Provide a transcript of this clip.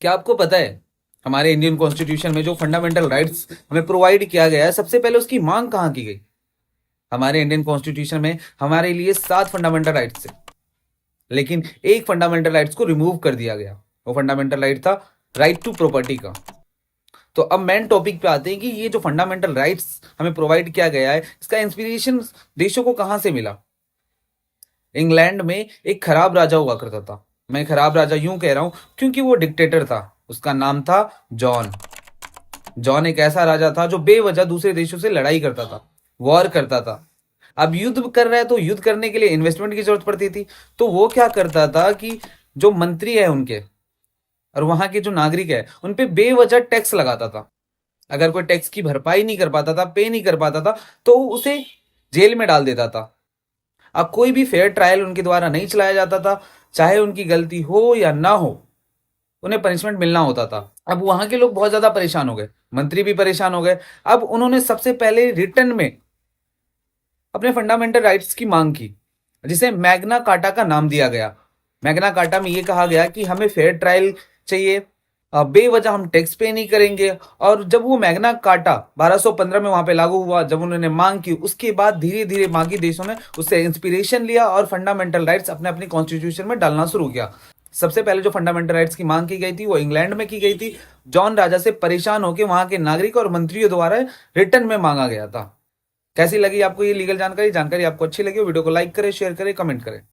क्या आपको पता है हमारे इंडियन कॉन्स्टिट्यूशन में जो फंडामेंटल राइट्स हमें प्रोवाइड किया गया है, सबसे पहले उसकी मांग कहाँ की गई? हमारे इंडियन कॉन्स्टिट्यूशन में हमारे लिए 7 फंडामेंटल राइट्स थे, लेकिन एक फंडामेंटल राइट्स को रिमूव कर दिया गया। वो फंडामेंटल राइट था राइट टू प्रॉपर्टी का। तो अब मेन टॉपिक पे आते हैं कि ये जो फंडामेंटल राइट्स हमें प्रोवाइड किया गया है, इसका इंस्पिरेशन देशों को कहां से मिला? इंग्लैंड में एक खराब राजा हुआ करता था। मैं खराब राजा यूं कह रहा हूं क्योंकि वो डिक्टेटर था। उसका नाम था जॉन। जॉन एक ऐसा राजा था जो बेवजह दूसरे देशों से लड़ाई करता था, वॉर करता था। अब युद्ध कर रहा है तो युद्ध करने के लिए इन्वेस्टमेंट की जरूरत पड़ती थी। तो वो क्या करता था कि जो मंत्री है उनके और वहां के जो नागरिक है उन पे बेवजह टैक्स लगाता था। अगर कोई टैक्स की भरपाई नहीं कर पाता था, पे नहीं कर पाता था, तो उसे जेल में डाल देता था। अब कोई भी फेयर ट्रायल उनके द्वारा नहीं चलाया जाता था, चाहे उनकी गलती हो या ना हो, उन्हें पनिशमेंट मिलना होता था। अब वहां के लोग बहुत ज्यादा परेशान हो गए, मंत्री भी परेशान हो गए। अब उन्होंने सबसे पहले रिटर्न में अपने फंडामेंटल राइट्स की मांग की, जिसे मैग्ना कार्टा का नाम दिया गया। मैग्ना कार्टा में यह कहा गया कि हमें फेयर ट्रायल चाहिए, बेवजह हम टैक्स पे नहीं करेंगे। और जब वो मैग्ना कार्टा 1215 में वहां पे लागू हुआ, जब उन्होंने मांग की, उसके बाद धीरे धीरे बाकी देशों ने उससे इंस्पिरेशन लिया और फंडामेंटल राइट्स अपने अपनी कॉन्स्टिट्यूशन में डालना शुरू किया। सबसे पहले जो फंडामेंटल राइट्स की मांग की गई थी वो इंग्लैंड में की गई थी। जॉन राजा से परेशान होकर वहां के नागरिक और मंत्रियों द्वारा रिटर्न में मांगा गया था। कैसी लगी आपको ये लीगल जानकारी? जानकारी आपको अच्छी लगी हो वीडियो को लाइक करें, शेयर करें, कमेंट करें।